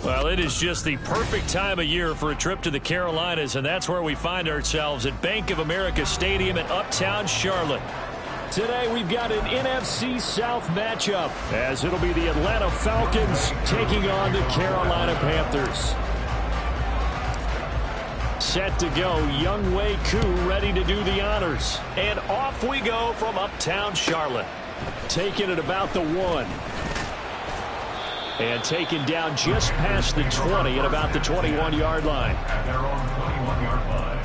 Well, it is just the perfect time of year for a trip to the Carolinas, and that's where we find ourselves at Bank of America Stadium in uptown Charlotte. Today we've got an NFC South matchup, as it'll be the Atlanta Falcons taking on the Carolina Panthers. Set to go, Younghoe Koo ready to do the honors. And off we go from uptown Charlotte. Taking it about the 1. And taken down just past the 20 at about the 21-yard line. At their own 21-yard line.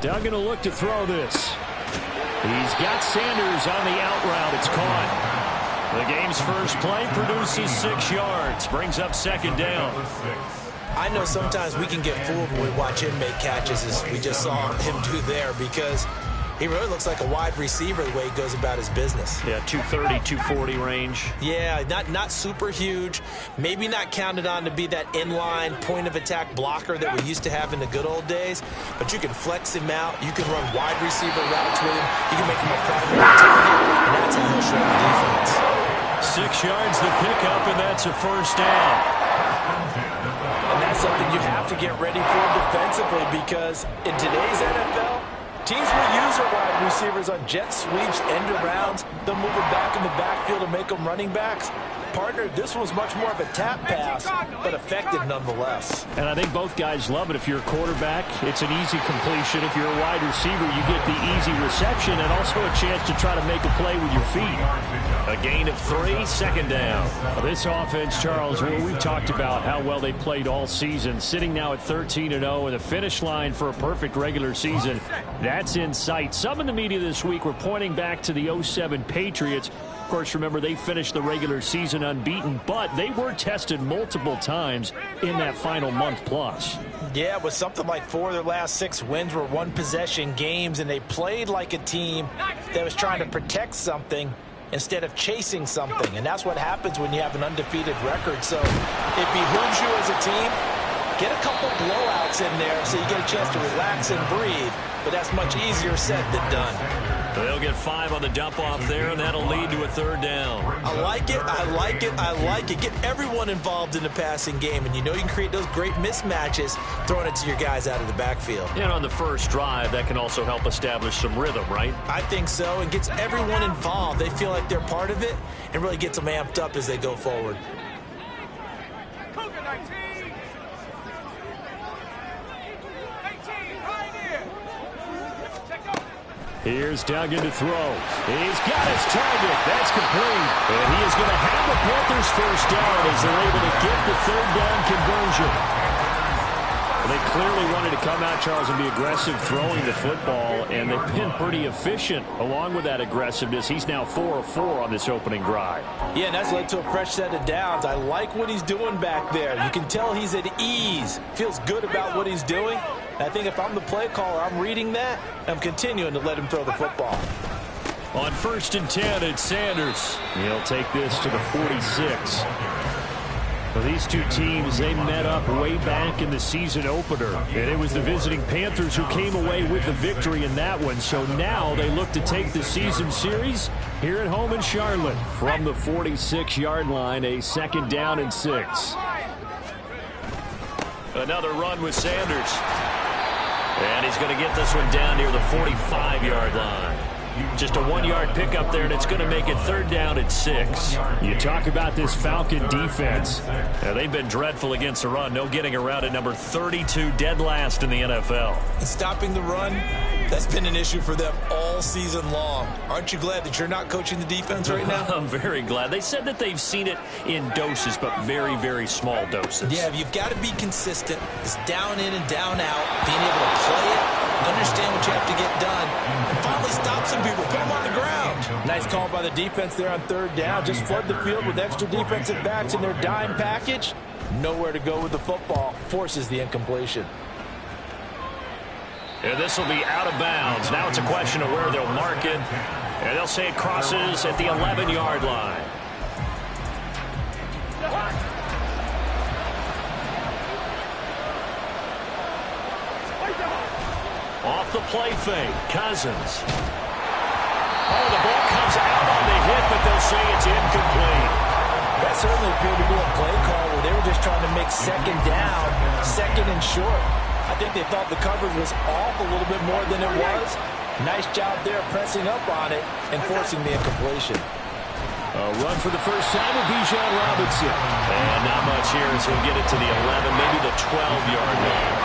Duggan will look to throw this. He's got Sanders on the out route. It's caught. The game's first play produces 6 yards. Brings up second down. I know sometimes we can get fooled when we watch him make catches, as we just saw him do there, because he really looks like a wide receiver the way he goes about his business. Yeah, 230, 240 range. Yeah, not super huge. Maybe not counted on to be that inline point-of-attack blocker that we used to have in the good old days. But you can flex him out. You can run wide receiver routes with him. You can make him a primary target, and that's how he'll show the defense. 6 yards the pickup, and that's a first down. And that's something you have to get ready for defensively, because in today's NFL, teams will use their wide receivers on jet sweeps, end arounds. They'll move them back in the backfield and make them running backs. Partner, this was much more of a tap pass, but effective nonetheless. And I think both guys love it. If you're a quarterback, it's an easy completion. If you're a wide receiver, you get the easy reception and also a chance to try to make a play with your feet. A gain of 3, second down. This offense, Charles, well, we've talked about how well they played all season, sitting now at 13-0, and the finish line for a perfect regular season, that's in sight. Some in the media this week were pointing back to the 07 Patriots. Of course, remember, they finished the regular season unbeaten, but they were tested multiple times in that final month plus. Yeah, with something like 4 of their last 6 wins were one-possession games, and they played like a team that was trying to protect something instead of chasing something. And that's what happens when you have an undefeated record. So it behooves you as a team, get a couple blowouts in there so you get a chance to relax and breathe. But that's much easier said than done. They'll get 5 on the dump-off there, and that'll lead to a third down. I like it, I like it, I like it. Get everyone involved in the passing game, and you know you can create those great mismatches throwing it to your guys out of the backfield. And on the first drive, that can also help establish some rhythm, right? I think so, and gets everyone involved. They feel like they're part of it, and really gets them amped up as they go forward. Here's Duggan to throw. He's got his target. That's complete. And he is going to have the Panthers first down as they're able to get the third down conversion. Well, they clearly wanted to come out, Charles, and be aggressive throwing the football, and they've been pretty efficient along with that aggressiveness. He's now 4 of 4 on this opening drive. Yeah, and that's led to a fresh set of downs. I like what he's doing back there. You can tell he's at ease. Feels good about what he's doing. I think if I'm the play caller, I'm reading that. I'm continuing to let him throw the football. On 1st and 10, it's Sanders. He'll take this to the 46. Well, these two teams, they met up way back in the season opener. And it was the visiting Panthers who came away with the victory in that one. So now they look to take the season series here at home in Charlotte. From the 46-yard line, a second down and 6. Another run with Sanders. And he's going to get this one down near the 45-yard line. Just a 1-yard pickup there, and it's going to make it third down at 6. You talk about this Falcon defense. They've been dreadful against the run. No getting around it. Number 32, dead last in the NFL. And stopping the run, that's been an issue for them all season long. Aren't you glad that you're not coaching the defense right now? I'm very glad. They said that they've seen it in doses, but very, very small doses. Yeah, you've got to be consistent. It's down in and down out, being able to play it, understand what you have to get done, and finally stop some people, put them on the ground. Nice call by the defense there on third down. Just flood the field with extra defensive backs in their dime package. Nowhere to go with the football. Forces the incompletion. And this will be out of bounds. Now it's a question of where they'll mark it. And they'll say it crosses at the 11-yard line. Off the play fake, Cousins. Oh, the ball comes out on the hit, but they'll say it's incomplete. That certainly appeared to be a play call where they were just trying to make second down, second and short. I think they thought the coverage was off a little bit more than it was. Nice job there pressing up on it and forcing the incompletion. A run for the first time with Bijan Robinson. And not much here as he'll get it to the 11, maybe the 12-yard line.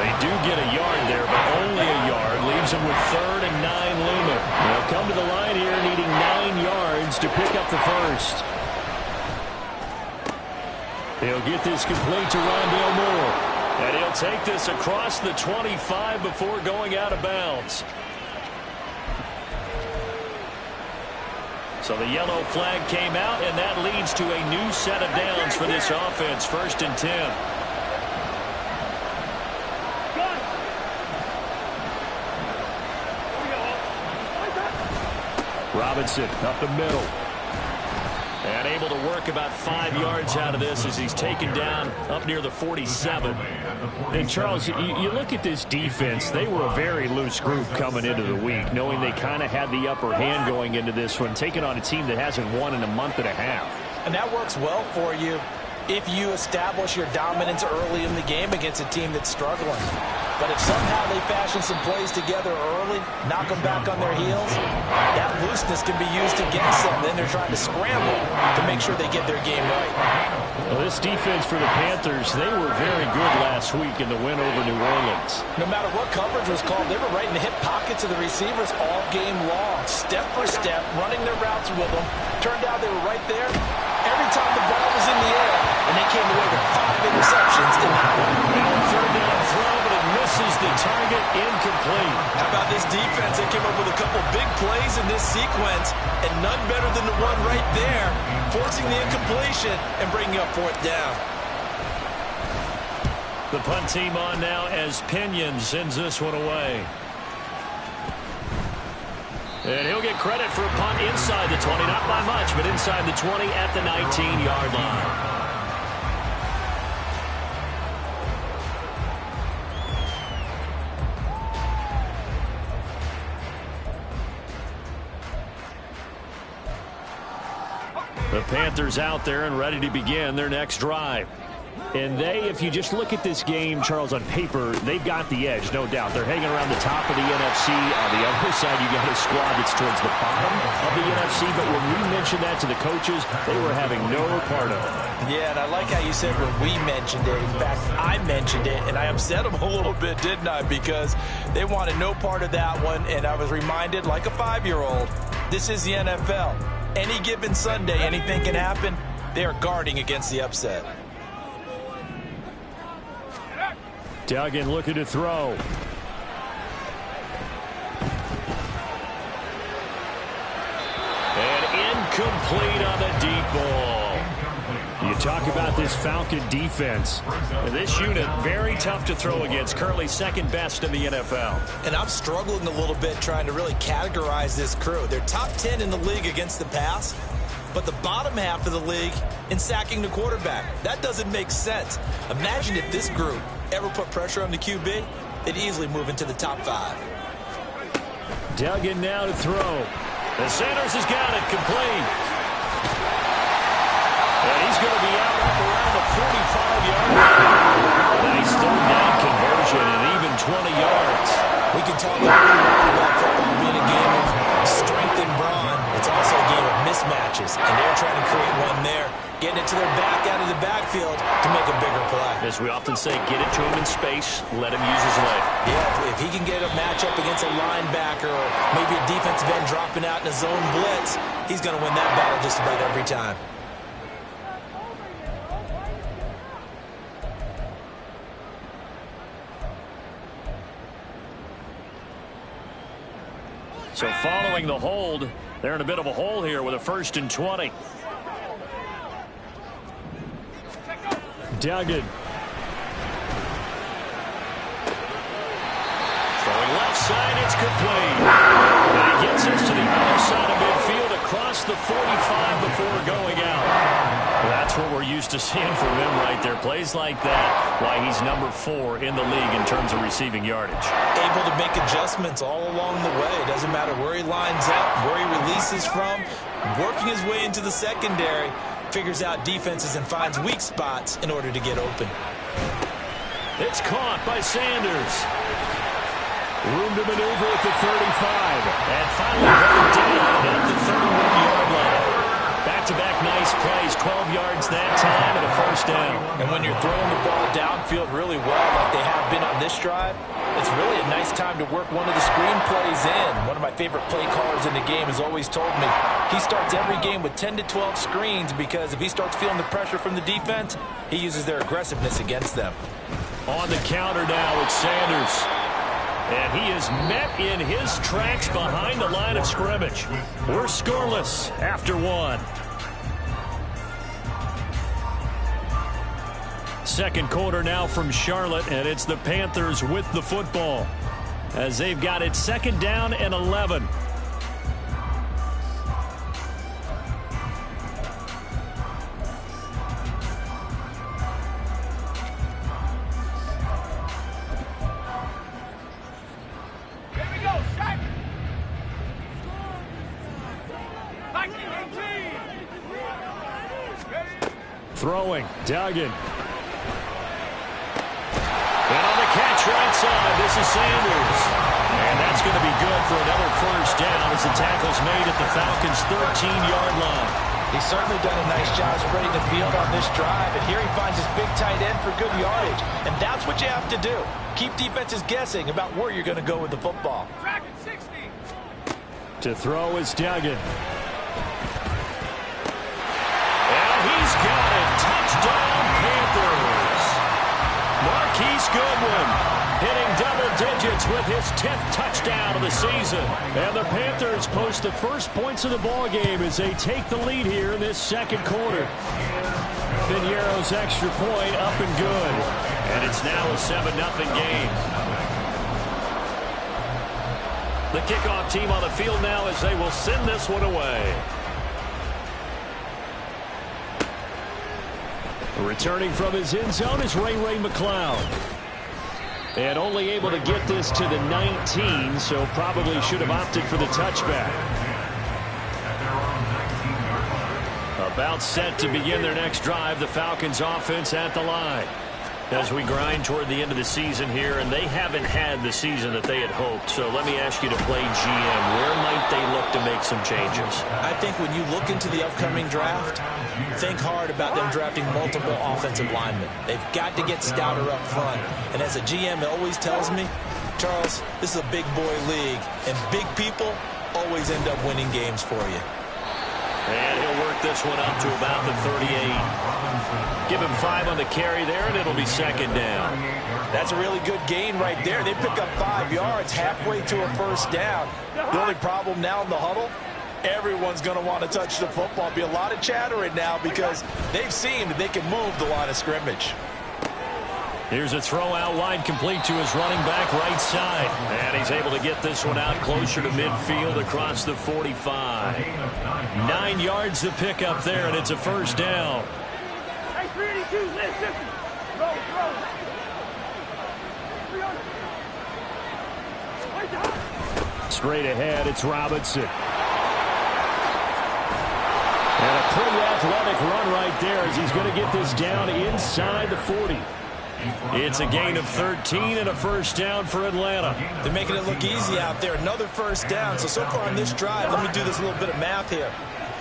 They do get a yard there, but only a yard. Leaves them with 3rd and 9 looming. They'll come to the line here needing 9 yards to pick up the first. He'll get this complete to Rondale Moore. And he'll take this across the 25 before going out of bounds. So the yellow flag came out, and that leads to a new set of downs for this offense. 1st and 10. Robinson up the middle. And able to work about 5 yards out of this as he's taken down up near the 47. And, Charles, you look at this defense. They were a very loose group coming into the week, knowing they kind of had the upper hand going into this one, taking on a team that hasn't won in a month and a half. And that works well for you if you establish your dominance early in the game against a team that's struggling. But if somehow they fashion some plays together early, knock them back on their heels, that looseness can be used against them. Then they're trying to scramble to make sure they get their game right. Well, this defense for the Panthers, they were very good last week in the win over New Orleans. No matter what coverage was called, they were right in the hip pockets of the receivers all game long, step for step, running their routes with them. Turned out they were right there every time the ball was in the air, and they came away with 5 interceptions in that one. Now 3rd down throw, but it misses the target, incomplete. How about this defense? They came up with a couple big plays in this sequence, and none better than the one right there, forcing the incompletion and bringing up 4th down. The punt team on now as Pinion sends this one away. And he'll get credit for a punt inside the 20, not by much, but inside the 20 at the 19-yard line. The Panthers out there and ready to begin their next drive. And they, if you just look at this game, Charles, on paper, they've got the edge, no doubt. They're hanging around the top of the NFC. On the other side, you got a squad that's towards the bottom of the NFC. But when we mentioned that to the coaches, they were having no part of it. Yeah, and I like how you said when we mentioned it. In fact, I mentioned it, and I upset them a little bit, didn't I? Because they wanted no part of that one, and I was reminded, like a 5-year-old, this is the NFL. Any given Sunday, anything can happen. They are guarding against the upset. Duggan looking to throw. And incomplete on the deep ball. You talk about this Falcon defense. This unit, very tough to throw against. Currently 2nd best in the NFL. And I'm struggling a little bit trying to really categorize this crew. They're top 10 in the league against the pass, but the bottom half of the league in sacking the quarterback. That doesn't make sense. Imagine if this group ever put pressure on the QB, they'd easily move into the top 5. Duggan now to throw. The Sanders has got it, complete. And he's going to be out up around the 45-yard line. Nice 3rd down conversion and even 20 yards. We can talk about football being a game of strength and brawn. It's also a game of mismatches, and they're trying to create one there, getting it to their back out of the backfield to make a bigger play. As we often say, get it to him in space, let him use his leg. Yeah, if he can get a matchup against a linebacker or maybe a defensive end dropping out in a zone blitz, he's going to win that battle just about every time. So following the hold, they're in a bit of a hole here with a 1st and 20. Duggan. Throwing left side, it's complete. And he gets us to the other side of midfield across the 45 before going out. That's what we're used to seeing from him right there. Plays like that, why he's number 4 in the league in terms of receiving yardage. Able to make adjustments all along the way. It doesn't matter where he lines up, where he releases from, working his way into the secondary, figures out defenses and finds weak spots in order to get open. It's caught by Sanders. Room to maneuver at the 35. And finally brought down at the 31-yard line. Back-to-back nice plays, 12 yards that time and a first down. And when you're throwing the ball downfield really well like they have been on this drive, it's really a nice time to work one of the screen plays in. One of my favorite play callers in the game has always told me he starts every game with 10 to 12 screens because if he starts feeling the pressure from the defense, he uses their aggressiveness against them. On the counter now, it's Sanders. And he is met in his tracks behind the line of scrimmage. We're scoreless after 1. Second quarter now from Charlotte, and it's the Panthers with the football as they've got it 2nd down and 11. Throwing, Duggan. And on the catch right side, this is Sanders. And that's going to be good for another first down as the tackle's made at the Falcons' 13-yard line. He's certainly done a nice job spreading the field on this drive, and here he finds his big tight end for good yardage. And that's what you have to do. Keep defenses guessing about where you're going to go with the football. To throw is Duggan. He's got it. Touchdown, Panthers. Marquise Goodwin hitting double digits with his 10th touchdown of the season. And the Panthers post the first points of the ball game as they take the lead here in this second quarter. Piñeiro's extra point up and good. And it's now a 7-0 game. The kickoff team on the field now as they will send this one away. Returning from his end zone is Ray McCloud. And only able to get this to the 19, so probably should have opted for the touchback. About set to begin their next drive, the Falcons offense at the line. As we grind toward the end of the season here, and they haven't had the season that they had hoped. So let me ask you to play GM. Where might they look to make some changes? I think when you look into the upcoming draft, think hard about them drafting multiple offensive linemen. They've got to get stouter up front. And as a GM always tells me, Charles, this is a big boy league, and big people always end up winning games for you. And he'll work this one up to about the 38. Give him 5 on the carry there, and it'll be 2nd down. That's a really good gain right there. They pick up 5 yards halfway to a first down. The only problem now in the huddle, everyone's going to want to touch the football. Be a lot of chattering now because they've seen that they can move the line of scrimmage. Here's a throw out wide complete to his running back right side. And he's able to get this one out closer to midfield across the 45. 9 yards to pick up there, and it's a first down. Straight ahead, it's Robinson. And a pretty athletic run right there as he's going to get this down inside the 40. It's a gain of 13 and a first down for Atlanta. They're making it look easy out there. Another first down. So far on this drive, let me do this little bit of math here.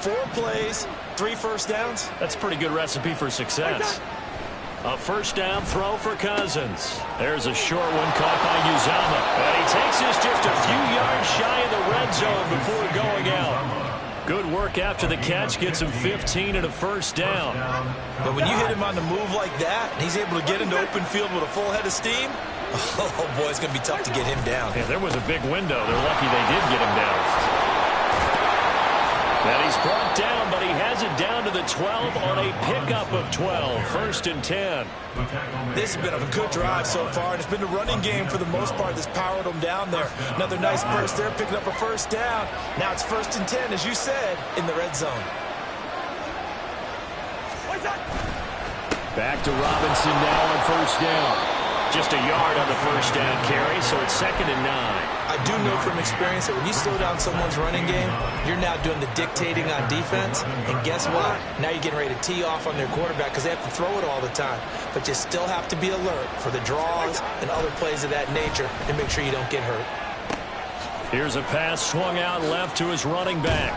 4 plays, 3 first downs. That's a pretty good recipe for success. A first down throw for Cousins. There's a short one caught by Uzama. And he takes this just a few yards shy of the red zone before going out. Good work after the catch. Gets him 15 and a first down. But when you hit him on the move like that, he's able to get into open field with a full head of steam. Oh, boy, it's going to be tough to get him down. Yeah, there was a big window. They're lucky they did get him down. And he's brought down, but he has it down to the 12 on a a pickup of 12, 1st and 10. This has been a good drive so far, and it's been a running game for the most part that's powered them down there. Another nice burst there, picking up a 1st down. Now it's 1st and 10, as you said, in the red zone. Back to Robinson now on 1st down. Just a yard on the 1st down carry, so it's 2nd and 9. I do know from experience that when you slow down someone's running game, you're now doing the dictating on defense. And guess what? Now you're getting ready to tee off on their quarterback because they have to throw it all the time. But you still have to be alert for the draws and other plays of that nature and make sure you don't get hurt. Here's a pass swung out left to his running back.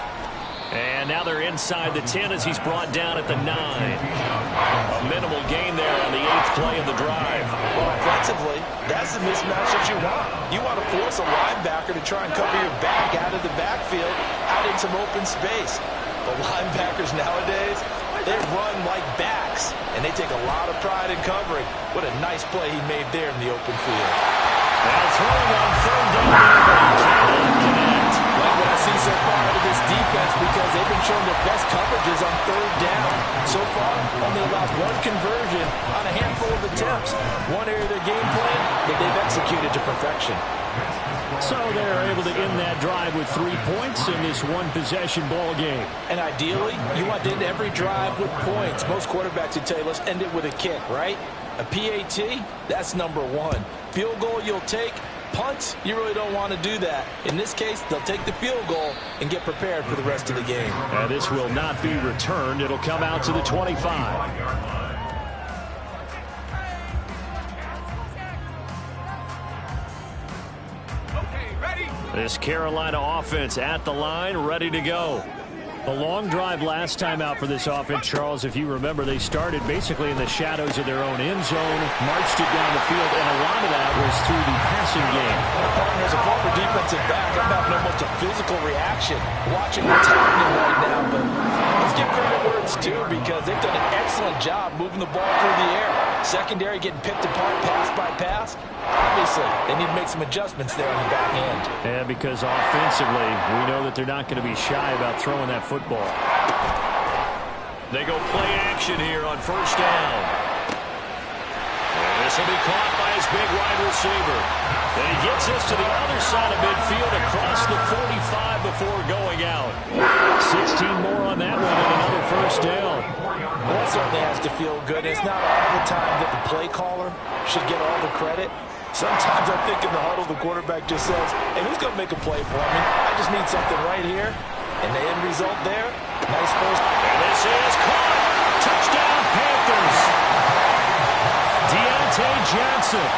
And now they're inside the 10 as he's brought down at the 9. A minimal gain there on the 8th play of the drive. Well, offensively, that's the mismatch that you want. You want to force a linebacker to try and cover your back out of the backfield, out in some open space. But linebackers nowadays, they run like backs, and they take a lot of pride in covering. What a nice play he made there in the open field. Now throwing on 3rd down, but he cannot connect. Like what I see so far out of this defense, because they've been showing their best coverages on 3rd down. So far, only allowed 1 conversion on a handful of attempts. One area of their game plan that they've executed to perfection. So they're able to end that drive with 3 points in this one-possession ball game. And ideally, you want to end every drive with points. Most quarterbacks would tell you, let's end it with a kick, right? A PAT, that's number 1. Field goal you'll take. Punts, you really don't want to do that. In this case, they'll take the field goal and get prepared for the rest of the game. This will not be returned. It'll come out to the 25. This Carolina offense at the line, ready to go. The long drive last time out for this offense, Charles, if you remember, they started basically in the shadows of their own end zone, marched it down the field, and a lot of that was through the passing game. As a former defensive back, I'm having almost a physical reaction watching what's happening right now. But let's give credit where it's due, because they've done an excellent job moving the ball through the air. Secondary getting picked apart pass by pass. Obviously, they need to make some adjustments there on the back end. Yeah, because offensively, we know that they're not going to be shy about throwing that football. They go play action here on 1st down. And this will be caught by his big wide receiver. And he gets this to the other side of midfield across the 45 before going out. 16 more on that one and another 1st down. Well, that certainly has to feel good. It's not all the time that the play caller should get all the credit. Sometimes I think in the huddle, the quarterback just says, hey, who's going to make a play for me? I just need something right here. And the end result there, nice first. And this is caught. Touchdown, Panthers. Deontay Johnson,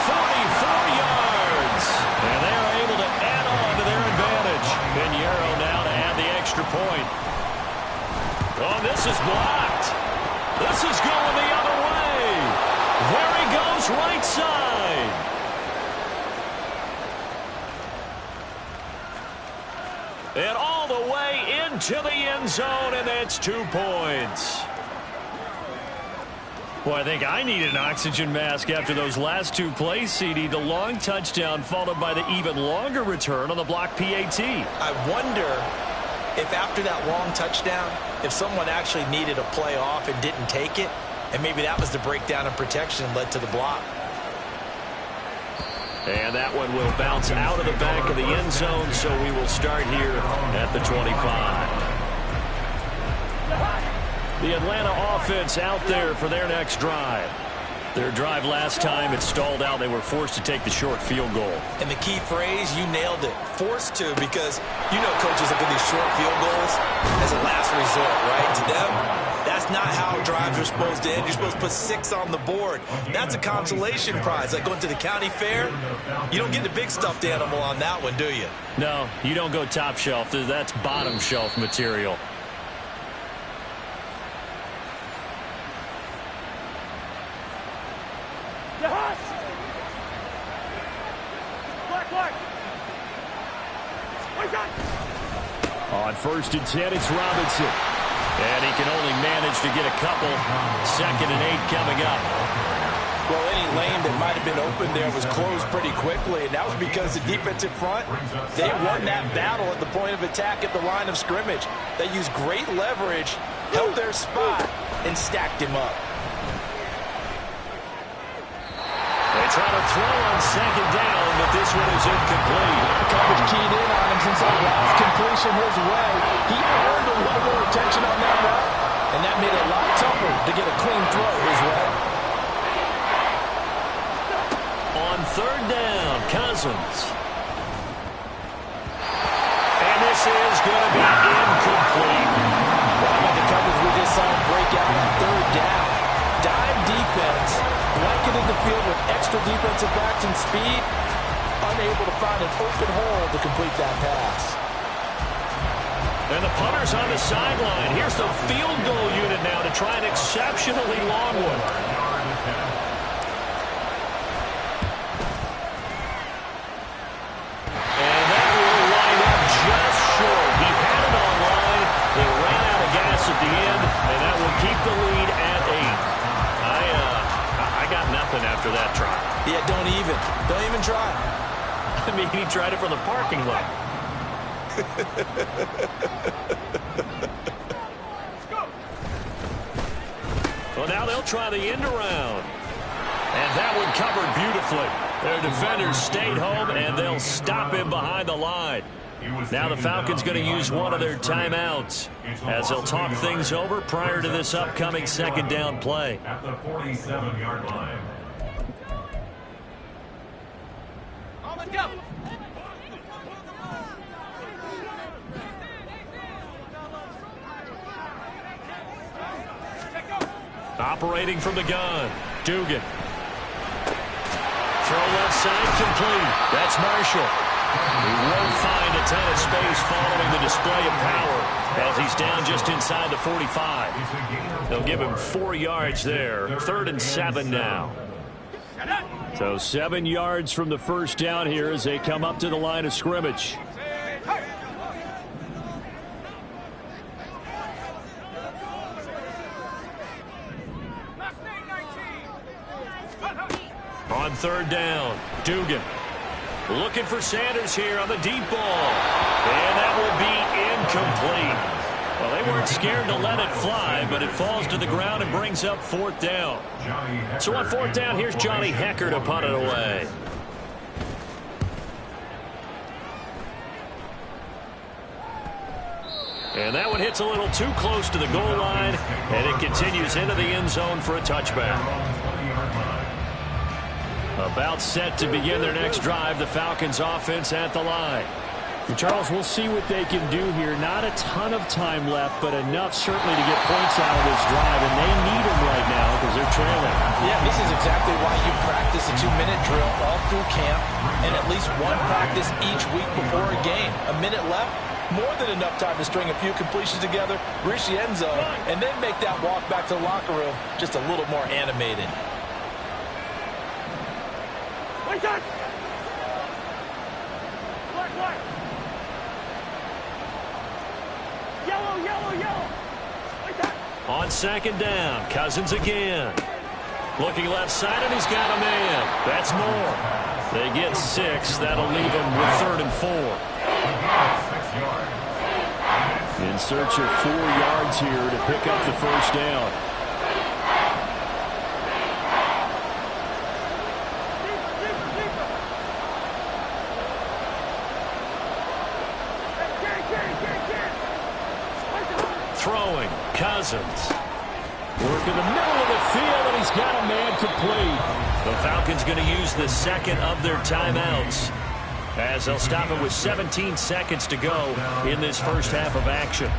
44 yards. And they're able to add on to their advantage. Pinheiro now to add the extra point. Oh, this is blocked. This is going the other way. There he goes, right side. And all the way into the end zone, and that's 2 points. Boy, I think I need an oxygen mask after those last 2 plays, CD. The long touchdown followed by the even longer return on the block PAT. I wonder if after that long touchdown, if someone actually needed a play off and didn't take it, and maybe that was the breakdown in protection and led to the block. And that one will bounce out of the back of the end zone, so we will start here at the 25. The Atlanta offense out there for their next drive. Their drive last time, it stalled out. They were forced to take the short field goal. And the key phrase, you nailed it. Forced to, because you know coaches look at these short field goals as a last resort, right? To them, that's not how drives are supposed to end. You're supposed to put 6 on the board. That's a consolation prize. Like going to the county fair, you don't get the big stuffed animal on that one, do you? No, you don't go top shelf. That's bottom shelf material. On 1st and 10, it's Robinson. And he can only manage to get a couple. 2nd and 8 coming up. Well, any lane that might have been open there was closed pretty quickly, and that was because the defensive front, they won that battle at the point of attack at the line of scrimmage. They used great leverage, held their spot, and stacked him up. They try to throw on second down, but this one is incomplete. Coverage keyed in on him since that last completion his way. He earned a little more attention on that route, and that made it a lot tougher to get a clean throw his way. On third down, Cousins. And this is going to be incomplete. Well, with the coverage we just saw him break out on third down. Dime defense, blanketed the field with extra defensive backs and speed, unable to find an open hole to complete that pass. And the punter's on the sideline. Here's the field goal unit now to try an exceptionally long one. And that will line up just short. He had it on line. They ran out of gas at the end, and that will keep the lead at 8. I got nothing after that try. Yeah, don't even try. I mean, he tried it from the parking lot. Well, now they'll try the end around. And that one covered beautifully. Their defenders stayed home, and they'll stop him behind the line. Now the Falcons going to use one of their timeouts as they'll talk things over prior to this upcoming second down play. At the 47-yard line. Operating from the gun, Dugan. Throw left side complete. That's Marshall. He won't find a ton of space following the display of power as he's down just inside the 45. They'll give him 4 yards there. 3rd and 7 now. So 7 yards from the first down here as they come up to the line of scrimmage. On third down, Dugan. Looking for Sanders here on the deep ball. And that will be incomplete. Well, they weren't scared to let it fly, but it falls to the ground and brings up 4th down. So on 4th down, here's Johnny Hecker to punt it away. And that one hits a little too close to the goal line, and it continues into the end zone for a touchback. About set to begin their next drive, the Falcons offense at the line. Charles, we'll see what they can do here. Not a ton of time left, but enough certainly to get points out of this drive, and they need them right now because they're trailing. Yeah, this is exactly why you practice a 2-minute drill all through camp and at least one practice each week before a game. A minute left, more than enough time to string a few completions together, reach the end zone, and then make that walk back to the locker room just a little more animated. On second down, Cousins again. Looking left side, and he's got a man. That's more. They get 6. That'll leave them with 3rd and 4. In search of 4 yards here to pick up the first down. Throwing, Cousins. Work in the middle of the field, and he's got a man complete. The Falcons going to use the second of their timeouts as they'll stop it with 17 seconds to go in this first half of action.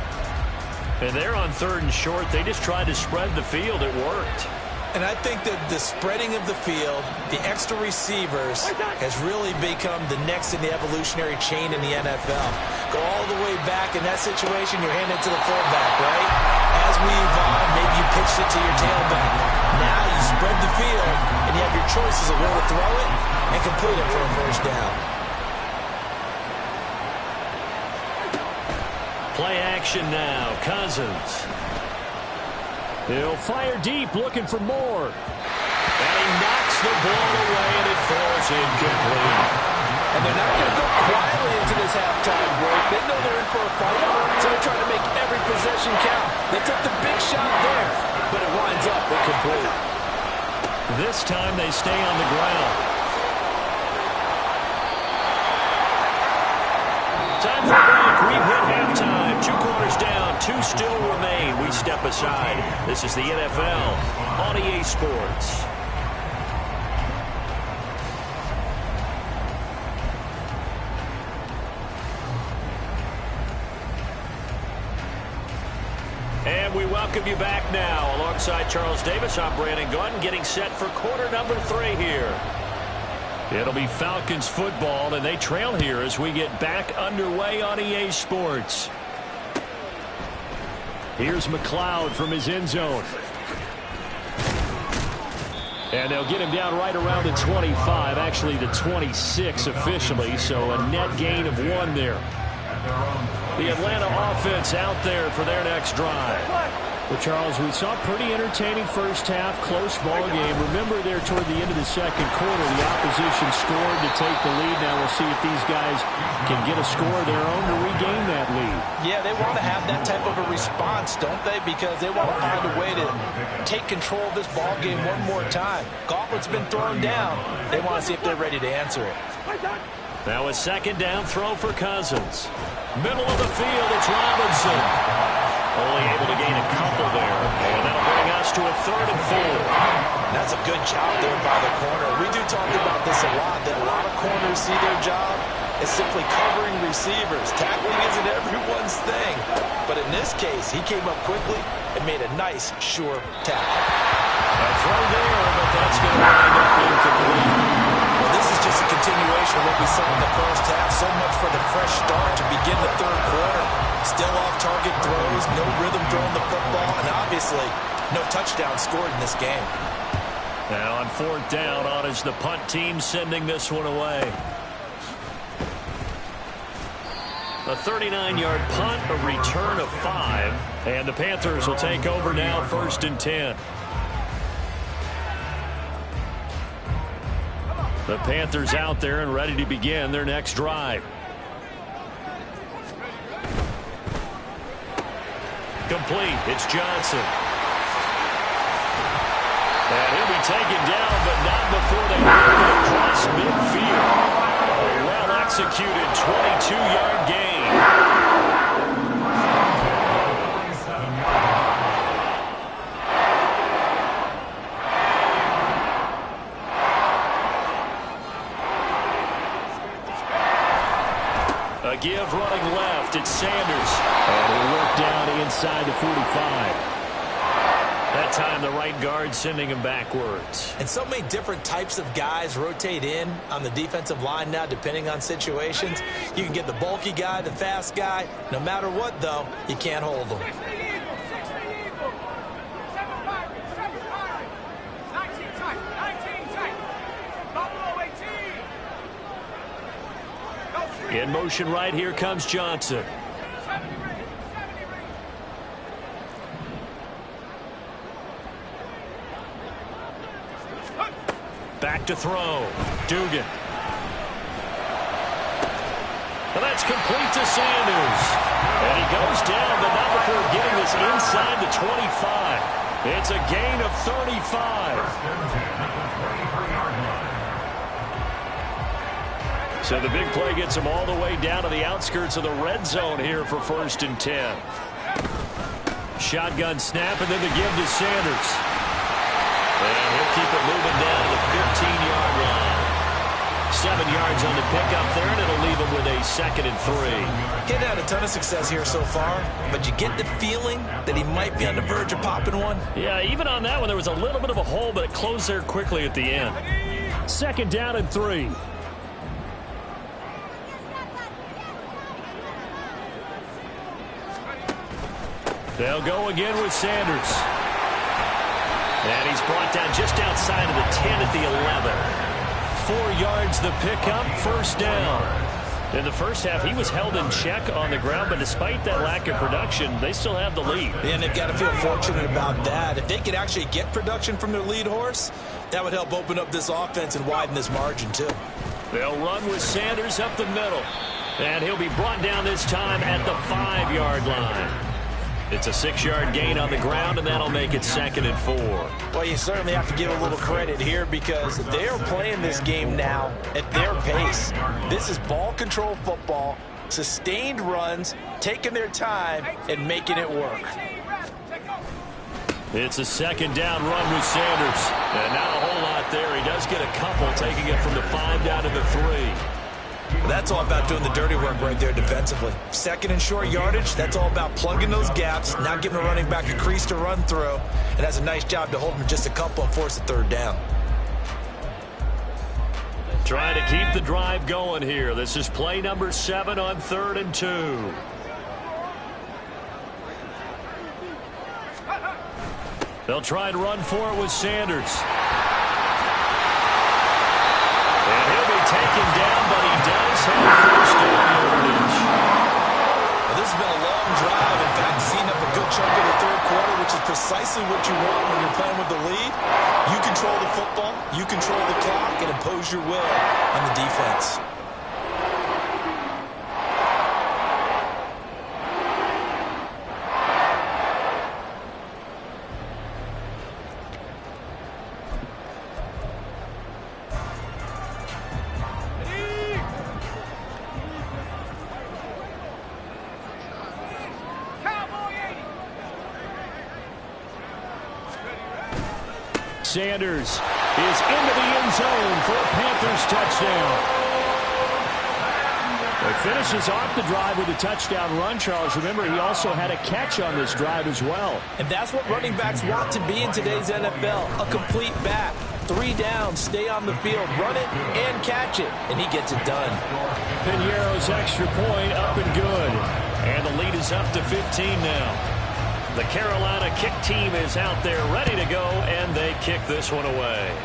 And they're on 3rd and short. They just tried to spread the field. It worked. And I think that the spreading of the field, the extra receivers, has really become the next in the evolutionary chain in the NFL. Go all the way back in that situation, you're handed to the fullback, right? As we evolve, maybe you pitched it to your tailback. Now you spread the field, and you have your choices of where to throw it and complete it for a first down. Play action now, Cousins. He'll fire deep, looking for more. And he knocks the ball away, and it falls incomplete. And they're not going to go quietly into this halftime break. They know they're in for a fight, so they're trying to make every possession count. They took the big shot there, but it winds up incomplete. This time they stay on the ground. Time for a break. We've hit halftime. 2 quarters down. 2 still remain. We step aside. This is the NFL on EA Sports. And we welcome you back now. Alongside Charles Davis, I'm Brandon Gunn, getting set for quarter number 3 here. It'll be Falcons football, and they trail here as we get back underway on EA Sports. Here's McLeod from his end zone. And they'll get him down right around the 25, actually the 26 officially, so a net gain of 1 there. The Atlanta offense out there for their next drive. Well, Charles, we saw a pretty entertaining first half, close ball game. Remember there toward the end of the second quarter, the opposition scored to take the lead. Now we'll see if these guys can get a score of their own to regain that lead. Yeah, they want to have that type of a response, don't they? Because they want to find a way to take control of this ball game one more time. Gauntlet's been thrown down. They want to see if they're ready to answer it. Now a second down throw for Cousins. Middle of the field, it's Robinson. Only able to gain a couple there. And that'll bring us to a 3rd and 4. That's a good job there by the corner. We do talk about this a lot, that a lot of corners see their job as simply covering receivers. Tackling isn't everyone's thing. But in this case, he came up quickly and made a nice, sure tackle. A throw there, but that's going to wind up incomplete. Well, this is just a continuation of what we saw in the first half. So much for the fresh start to begin the 3rd quarter. Still off-target throws, no rhythm throwing the football, and obviously no touchdown scored in this game. Now on 4th down, on is the punt team sending this one away. A 39-yard punt, a return of 5, and the Panthers will take over now 1st and 10. The Panthers out there and ready to begin their next drive. Complete. It's Johnson. And he'll be taken down, but not before they make it across midfield. A well-executed 22-yard gain. A give running left. It's Sanders. And he'll work down inside the 45. That time the right guard sending him backwards. And so many different types of guys rotate in on the defensive line now depending on situations. You can get the bulky guy, the fast guy. No matter what, though, you can't hold them. In motion right, here comes Johnson. Back to throw. Dugan. And that's complete to Sanders. And he goes down, but not before getting this inside the 25. It's a gain of 35. So the big play gets him all the way down to the outskirts of the red zone here for 1st and 10. Shotgun snap, and then the give to Sanders. And he'll keep it moving down to the 15-yard line. 7 yards on the pickup there, and it'll leave him with a 2nd and 3. Getting had a ton of success here so far, but you get the feeling that he might be on the verge of popping one. Yeah, even on that one, there was a little bit of a hole, but it closed there quickly at the end. 2nd down and 3. They'll go again with Sanders. And he's brought down just outside of the 10 at the 11. 4 yards the pickup, 1st down. In the first half, he was held in check on the ground, but despite that lack of production, they still have the lead. And they've got to feel fortunate about that. If they could actually get production from their lead horse, that would help open up this offense and widen this margin, too. They'll run with Sanders up the middle. And he'll be brought down this time at the 5-yard line. It's a 6-yard gain on the ground, and that'll make it 2nd and 4. Well, you certainly have to give a little credit here because they're playing this game now at their pace. This is ball control football, sustained runs, taking their time, and making it work. It's a 2nd down run with Sanders. And not a whole lot there. He does get a couple, taking it from the 5 down to the 3. That's all about doing the dirty work right there defensively. 2nd and short yardage, that's all about plugging those gaps, not giving a running back a crease to run through, and that's a nice job to hold him just a couple and force a 3rd down. Trying to keep the drive going here. This is play number 7 on 3rd and 2. They'll try and run for it with Sanders. And he'll be taken down, but he does have first down yardage. Well, this has been a long drive. In fact, seen up a good chunk of the 3rd quarter, which is precisely what you want when you're playing with the lead. You control the football, you control the clock, and impose your will on the defense. Sanders is into the end zone for a Panthers touchdown. He finishes off the drive with a touchdown run, Charles. Remember, he also had a catch on this drive as well. And that's what running backs want to be in today's NFL, a complete back. 3 downs, stay on the field, run it, and catch it. And he gets it done. Piñeiro's extra point up and good. And the lead is up to 15 now. The Carolina kick team is out there ready to go, and they kick this one away.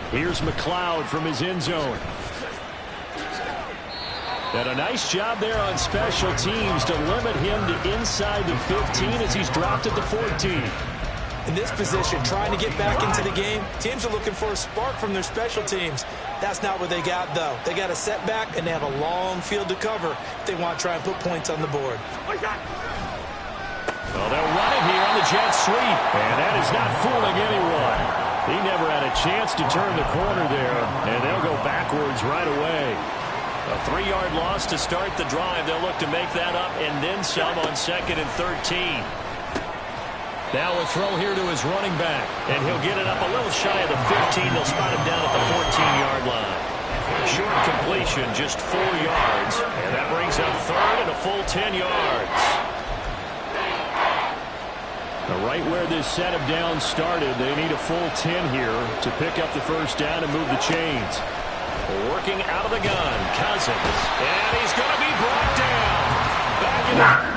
Here's McLeod from his end zone. And a nice job there on special teams to limit him to inside the 15 as he's dropped at the 14. In this position, trying to get back into the game, teams are looking for a spark from their special teams. That's not what they got, though. They got a setback, and they have a long field to cover if they want to try and put points on the board. Well, they'll run it here on the jet sweep, and that is not fooling anyone. He never had a chance to turn the corner there, and they'll go backwards right away. A 3-yard loss to start the drive. They'll look to make that up and then some on 2nd and 13. Now a throw here to his running back, and he'll get it up a little shy of the 15. They'll spot him down at the 14-yard line. Short completion, just 4 yards, and that brings up 3rd and a full 10 yards. Now right where this set of downs started, they need a full 10 here to pick up the first down and move the chains. Working out of the gun, Cousins, and he's going to be brought down. Back in the